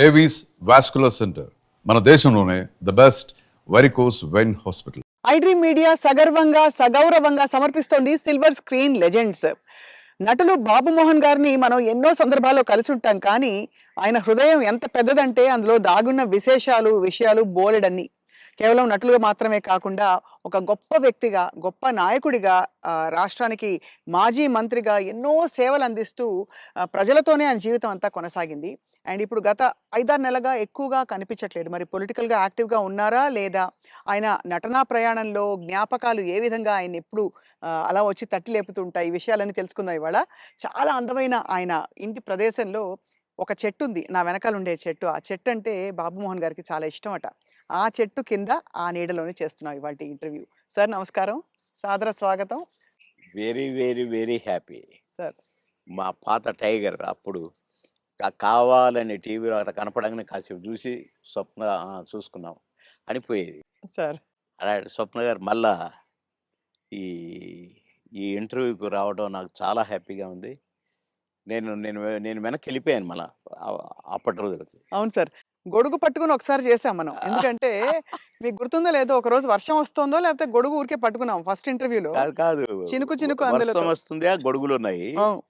Avis vascular centre మన దేశంలోనే the best varicose vein hospital. IDream media సగర్వంగా సగౌరవంగా సమర్పిస్తోంది సిల్వర్ స్క్రీన్ లెజెండ్స్. నటులు బాబు మోహన్ గారిని మనం ఎన్నో సందర్భాల్లో కలిసి ఉంటాం, కానీ ఆయన హృదయం ఎంత పెద్దదంటే అందులో దాగున్న విషయాలు బోలెడన్ని. కేవలం నటులుగా మాత్రమే కాకుండా ఒక గొప్ప వ్యక్తిగా, గొప్ప నాయకుడిగా, రాష్ట్రానికి మాజీ మంత్రిగా ఎన్నో సేవలు అందిస్తూ ప్రజలతోనే ఆయన జీవితం అంతా కొనసాగింది. అండ్ ఇప్పుడు గత 5-6 నెలలుగా ఎక్కువగా కనిపించట్లేదు. మరి పొలిటికల్‌గా యాక్టివ్‌గా ఉన్నారా? లేదా? ఆయన నటనా ప్రయాణంలో జ్ఞాపకాలు ఏ విధంగా ఆయన్నెప్పుడు అలా వచ్చి తట్టి లేపుతుంటాయి? ఈ విషయాలన్నీ తెలుసుకుందాం ఇవాళ. చాలా అందమైన ఆయన ఇంటి ప్రదేశంలో ఒక చెట్టుంది. నా వెనకాల ఉండే చెట్టు. ఆ చెట్టంటే బాబుమోహన్ గారికి చాలా ఇష్టమట. ఆ చెట్టు కింద, ఆ నీడలోనే చేస్తున్నాం ఇవాల్టి ఇంటర్వ్యూ. సార్ నమస్కారం. సాదర స్వాగతం. Very very very happy. Sir. మా పాత టైగర్ అప్పుడు కావాలని టీవీలో అట్లా కనపడంగానే కాసేపు చూసి స్వప్న చూసుకున్నాం అని పోయేది. సార్. అలాంటి స్వప్న గారు మళ్ళా ఈ ఈ ఇంటర్వ్యూకి రావడం నాకు చాలా హ్యాపీగా ఉంది. నేను నేను నేను వెనక్కి వెళ్ళిపోయాను మళ్ళా అప్పటి రోజులకి. అవును సార్. గొడుగు పట్టుకొని ఒకసారి చేసాం మనం. ఎందుకంటే మీకు గుర్తుందో లేదో, ఒకరోజు వర్షం వస్తోందో లేకపోతే గొడుగు ఊరికే పట్టుకున్నాం ఫస్ట్ ఇంటర్వ్యూలో. కాదు కాదు, చినుకు చినుకు వర్షం అందులో వస్తుందా, గొడుగులు ఉన్నాయి,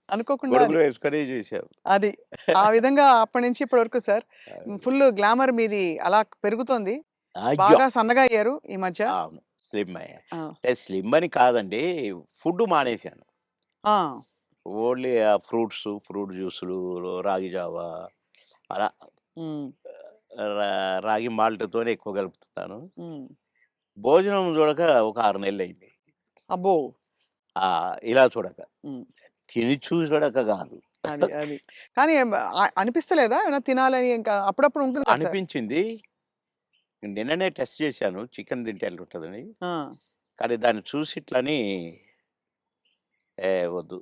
అనుకోకుండా అది. గొడుగులు వేసుకొని చూసాం. అది. ఆ విధంగా అప్పటి నుంచి ఇప్పటి వరకు సార్ ఫుల్ గ్లామర్ మీది అలా పెరుగుతోంది. అయ్యో, బాగా సన్నగా అయ్యారు ఈ మధ్య. అవును, స్లిమ్ అయ్యా. ఆ! అంటే స్లిమ్ అని కాదండి, ఫుడ్ మానేశాను. ఆ! ఓన్లీ ఫ్రూట్ జ్యూసులు, రాగి జావా అలా, హ్మ్. రాగి మాల్ట్‌తోనే ఎక్కువ కలుపుతున్నాను. హ్మ్. భోజనం చూడక ఒక 6 నెలలయింది. అబ్బో! ఇలా చూడక. హ్మ్. తిని చూడక కాదు. అది. కానీ అనిపిస్తలేదా ఏమైనా తినాలని? ఇంకా అప్పుడప్పుడు ఉంటుంది కదా సార్. అనిపించింది. నిన్ననే టెస్ట్ చేశాను చికెన్ తింటే ఎట్లుంటదని. ఆ! కానీ దాన్ని చూసి ఇట్లని వద్దు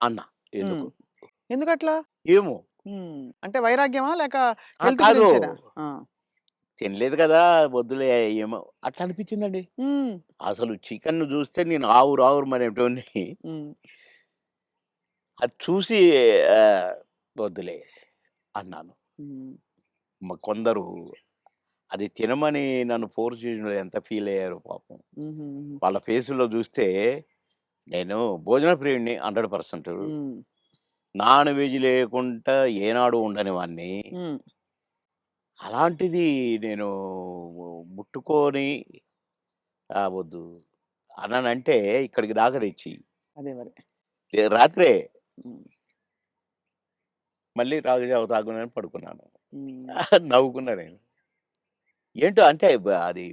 అన్నా. హ్మ్. ఎందుకు? ఎందుకట్లా? ఏమో. అంటే వైరాగ్యమా? లేక హెల్త్ కాదు. గురించేనా? ఆ! తినలేదు కదా! వద్దులే, ఏమో అట్లా అనిపించిందండి. హ్మ్. అసలు చికెన్‌ను చూస్తే నేను ఆవురమనేటోడిని. హ్మ్. అది చూసి ఆహ్, వద్దులే అన్నాను. హ్మ్. కొందరు అది తినమని నన్ను ఫోర్స్ చేసినోళ్ళు ఎంత ఫీల్ అయ్యారో పాపం. హుహుహు. వాళ్ళ ఫేసుల్లో చూస్తే నేను భోజన ప్రియుడిని 100%. హ్మ్. నాన్ వెజ్ లేకుండా ఏనాడు ఉండని వాడిని. హ్మ్. అలాంటిది నేను ముట్టుకొని వద్దు అన్నానంటే ఇక్కడికి దాకా తెచ్చి అదే మరి. రాత్రే హ్మ్. మళ్ళీ రాగి జావ తాగునని పడుకున్నాను. హ్మ్. నవ్వుకున్నా నేను. ఏంటో అంటే అది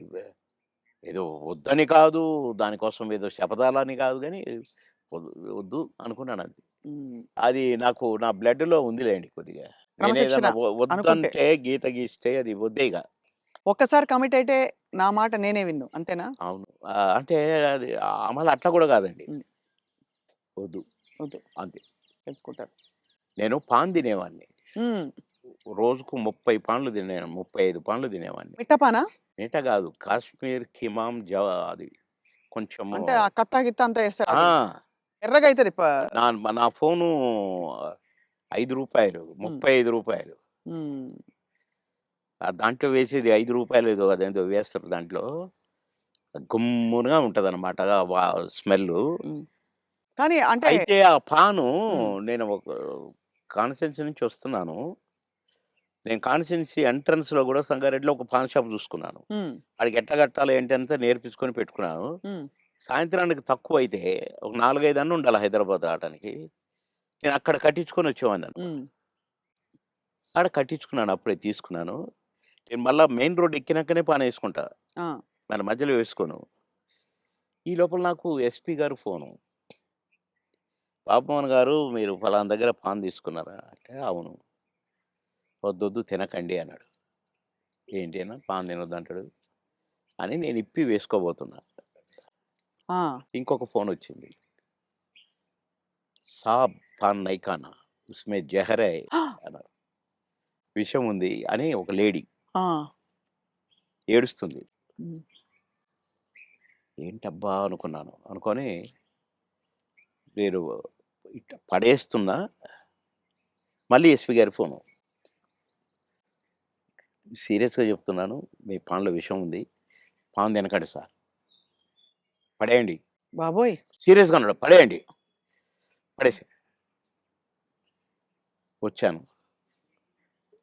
ఏదో వద్దని కాదు, దానికోసం ఏదో శపథాలని కాదు గానీ, వద్దు వద్దు అనుకున్నానంతే. హ్మ్. అది నాకు నా బ్లడ్‌లో ఉందిలెండి కొద్దిగా. క్రమశిక్షణ నేనేదన్నా అనుకుంటే. వద్దంటే, గీత గీస్తే అది వద్దే ఇగ. ఒక్కసారి కమిట్ అయితే నా మాట నేనే విన్ను. అంతేనా? అవును. అంటే అది మళ్ళీ అట్లా కూడా కాదండి. హ్మ్. వద్దు వద్దు. అంతే. తెలుసుకుంటారు. నేను పాన్ తినేవాడిని. హ్మ్. రోజుకు 30 పాన్లు తినేవాడిని. 35 పాన్లు తినేవాడిని. మిట్టపానా? మిగతా కాదు. కాశ్మీర్ కిమాం అది కొంచెము. అంటే ఆ కత్తా గిత్తా అంతా ఏస్తారు అది. ఆ! ఎర్రగా అయితది. నా నా ఫోను రూ. 5, రూ. హ్మ్. 35. హ్మ్. దాంట్లో వేసేది రూ. 5 ఏదో అదేదో వేస్తారు దాంట్లో. గుమ్మునగా ఉంటదనమాట స్మెల్లు. హ్మ్. కానీ అంటే అయితే ఆ పాను హ్మ్. నేను ఒక కాన్స్టిట్యున్సీ నుంచి వస్తున్నాను. నేను కాన్స్టిట్యున్సీ ఎంట్రన్స్‌లో గూడా సంగారెడ్డిలో ఒక పాన్ షాప్ చూసుకున్నాను. హ్మ్. ఆడికి ఎట్లా కట్టాలి ఏంటి అంతా నేర్పించుకొని పెట్టుకున్నాను. హ్మ్. సాయంత్రానికి తక్కువైతే ఒక 4, 5 అన్న ఉండాలి హైదరాబాద్ రావటానికి. నేను అక్కడ కట్టించుకొని వచ్చేవాడిననమాట. హ్మ్. ఆడ కట్టించుకున్నాను, అప్పుడే తీసుకున్నాను. నేను మళ్ళా మెయిన్ రోడ్ ఎక్కినాకనే పానేసుకుంటా. ఆ! మన మధ్యలో వేసుకోను. ఈ లోపల నాకు ఎస్పీ గారు ఫోను. "బాబుమోహన్ గారు, మీరు ఫలానా దగ్గర పాన్ తీసుకున్నారా?" అంటే, "అవును." "వద్దొద్దు తినకండి" అన్నాడు. ఏంటి అన్నా, "పాన్ తినొద్దంటాడు" అని నేను ఇప్పి వేసుకోబోతున్నా. ఆ! ఇంకొక ఫోనొచ్చింది. "సాబ్ పాన్ నహీ ఖానా, ఉస్మే జహర్ హై" అన్నారు. విషం ఉంది అని ఒక లేడీ ఆ! ఏడుస్తుంది. హ్మ్. ఏంటబ్బా అనుకున్నాను. అనుకోని నేను ఇట్ట పడేస్తున్నా. మళ్ళీ ఎస్పీ గారి ఫోను. సీరియస్‌గా చెప్తున్నాను. మీ పాన్‌లో విషం ఉంది. పాన్ తినకండి సార్. పడేయండి. బాబోయ్! సీరియస్‌గా అన్నాడు. పడేయండి. పడేసా. వచ్చాను.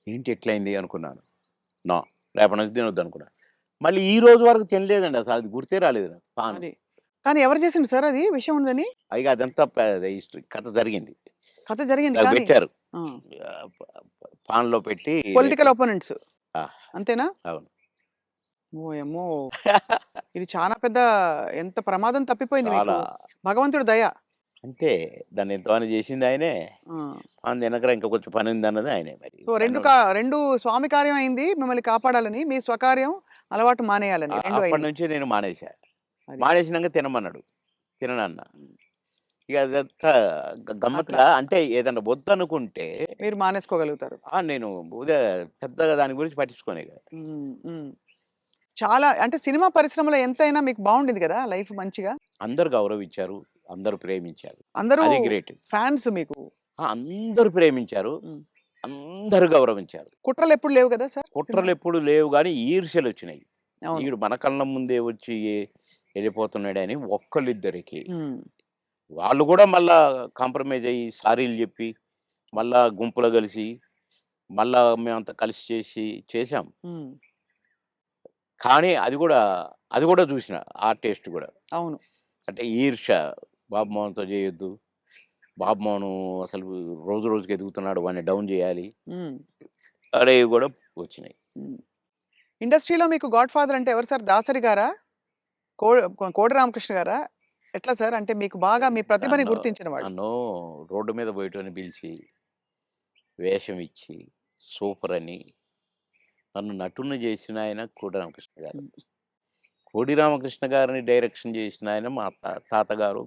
ఏంటి ఎట్లయింది అనుకున్నాను. నో. రేపటి నుంచి తినొద్దనుకున్నా. మళ్ళీ ఈ రోజు వరకు తినలేదండి అసలు. అది గుర్తే రాలేదు నాకు పాను. అది. కానీ ఎవరు చేసిండ్రు సార్ అది విషం ఉందని? ఇగ అదంతా హిస్టరీ కథ జరిగింది. కథ జరిగింది నాకు కానీ పెట్టారు. ఆ! పాన్‌లో పెట్టి పొలిటికల్ ఒపోనెంట్స్. ఆ! అంతేనా? అవును. ఓయమ్మో! ఇది చాలా పెద్ద ఎంత ప్రమాదం తప్పిపోయింది మీకు. చాలా. భగవంతుడి దయ. అంతే. దాన్ని ఎంతమని చేసింది ఆయనే. ఆ! పాన్ తినకరా ఇంకా కొంచెం పనుందన్నది ఆయనే మరి. సో 2 స్వామి కార్యం అయింది మిమ్మల్ని కాపాడాలని. మీ స్వకార్యం అలవాటు మానేయాలని 2 అప్పటి అయింది. నుంచి నేను మానేశా. అది. మానేసినాక తినమన్నాడు. తిననన్నా. ఇక అదంతా గమ్మత్తుగా అంటే ఏదన్నా వద్దనుకుంటే మీరు మానేసుకోగలుగుతారు. నేను పెద్దగా దాని గురించి పట్టించుకోను ఇక. హ్మ్. హ్మ్. చాలా అంటే సినిమా పరిశ్రమలో ఎంతైనా మీకు బావుండింది గదా! లైఫ్ మంచిగా. అందరూ గౌరవించారు. అందరూ ప్రేమించారు. అందరూ అది గ్రేట్. ఫాన్స్ మీకు. అందరూ ప్రేమించారు. హ్మ్. అందరూ గౌరవించారు. కుట్రలెప్పుడు లేవు గదా సార్? కుట్రలెప్పుడు లేవు గానీ ఈర్ష్యలొచ్చినాయి. అవును. ఈడు మన కళ్ళ ముందే వచ్చి ఎళ్ళిపోతున్నాడని ఒక్కళ్ళిద్దరికి. హ్మ్. వాళ్ళు గూడా మళ్ళా కాంప్రమైజ్ అయ్యి సారీలు జెప్పి, మళ్ళా గుంపులో గలిసి, మళ్ళా మేమంతా కలిసి చేశాం. హ్మ్. కానీ అది గూడా జూసినా. ఆ టేస్ట్ గూడా. అవును. అంటే ఈర్ష్య. బాబు మోహన్‌తో జేయొద్దు. బాబు మోహను అసలు రోజు రోజుకి ఎదుగుతున్నాడు. వాడిని డౌన్ జేయాలి. హ్మ్. అనేవి గూడా వచ్చినాయి. హ్మ్. ఇండస్ట్రీలో మీకు గాడ్ ఫాదర్ అంటే ఎవరు సార్? దాసరి గారా? కో కోడి రామకృష్ణ గారా? ఎట్లా సార్? అంటే మీకు బాగా మీ ప్రతిభని నన్ను గుర్తించిన వాళ్ళు. నన్ను రోడ్డు మీద బోయేటోడిని పిలిచి, వేషం ఇచ్చి, సూపర్ అని నన్ను నటుడిని జేసిన ఆయన కోడి రామకృష్ణ గారు. హ్మ్. కోడి రామకృష్ణ గారిని డైరెక్షన్ చేసిన ఆయన మా తాతగారు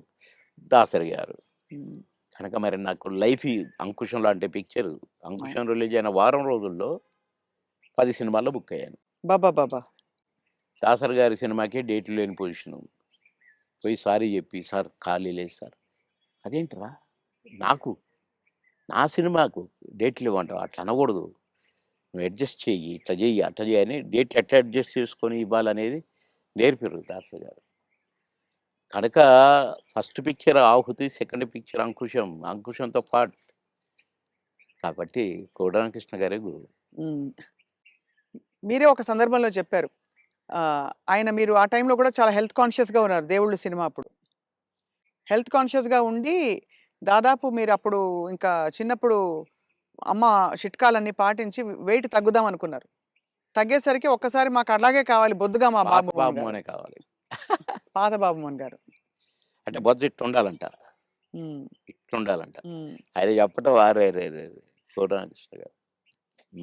దాసరి గారు. హ్మ్. కనుక మరి నాకు లైఫ్ ఈ 'అంకుశం' లాంటి పిక్చర్ 'అంకుశం' రిలీజ్ అయిన వారం రోజుల్లో 10 సినిమాల్లో బుక్ అయ్యాను. అబ్బబ్బబ్బా! దాసరి గారి సినిమాకే డేట్లు లేని పొజిషను. పోయి సారీ చెప్పి, "సార్ ఖాళీ లేదు సార్." "అదేంట్రా? నాకు నా సినిమాకు డేట్లు ఇవ్వంటావా? అట్లా అనకూడదు. నువ్వు అడ్జస్ట్ చెయ్యి. ఇట్లా చెయ్యి, అట్లా చెయ్యి" అని డేట్లు ఎట్లా అడ్జస్ట్ చేసుకొని ఇవ్వాలనేది నేర్పిర్రు దాసరి గారు. కనుక ఫస్ట్ పిక్చర్ 'ఆహుతి', సెకండ్ పిక్చర్ 'అంకుశం'. 'అంకుశం'తో పాటు కాబట్టి కోడి రామకృష్ణ గారే గురువు. హ్మ్. మీరే ఒక సందర్భంలో చెప్పారు. ఆయన మీరు ఆ టైంలో కూడా చాలా హెల్త్ కాన్షియస్‌గా ఉన్నారు 'దేవుళ్ళు' సినిమా అప్పుడు. హెల్త్ కాన్షియస్‌గా ఉండి దాదాపు మీరప్పుడు ఇంకా చిన్నప్పుడు అమ్మ చిట్కాలన్నీ పాటించి వెయిట్ తగ్గుదాం అనుకున్నారు. తగ్గేసరికి ఒక్కసారి మాకు అలాగే కావాలి బొద్దుగా మా పాత బాబు మోహన్ బాబు గారు. మోహనే కావాలి. పాత బాబు మోహన్ గారు. అంటే బొజ్జ ఇట్టుండాలంట. హ్మ్. ఇట్లుండాలంట. హ్మ్. ఆయన చెప్పటం అరెరెరెరె! కోడి రామకృష్ణ గారు.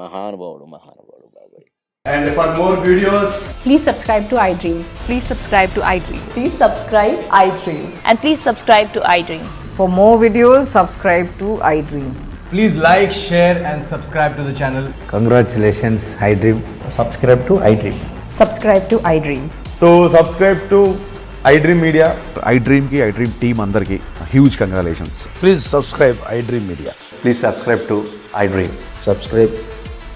మహానుభావుడు, మహానుభావుడు బాబోయ్! And for more videos, Please subscribe to iDream. Please subscribe to iDream. Please subscribe iDream. And please subscribe to iDream. For more videos, subscribe to iDream. please like, share, and subscribe to the channel. Congratulations, iDream. Subscribe to iDream. Subscribe to iDream. So, subscribe to iDream Media. iDream team అందరికి huge congratulations. Please subscribe iDream Media. Please subscribe to iDream. Subscribe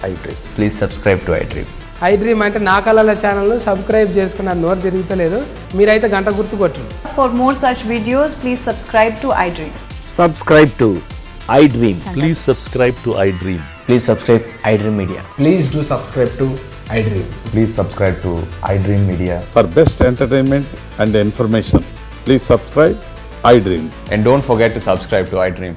iDream. Please subscribe to iDream. iDream అంటే నా కళల ఛానల్ను subscribe చేసుకున్న నోరు తిరుగుతలేదు. మీరైతే గంట గుర్తు కొట్టండి. For more such videos, please subscribe to iDream. Subscribe to iDream. Please subscribe to iDream. Please subscribe iDream Media. Please do subscribe to iDream. Please subscribe to iDream Media. For best entertainment and information, please subscribe iDream. And don't forget to subscribe to iDream.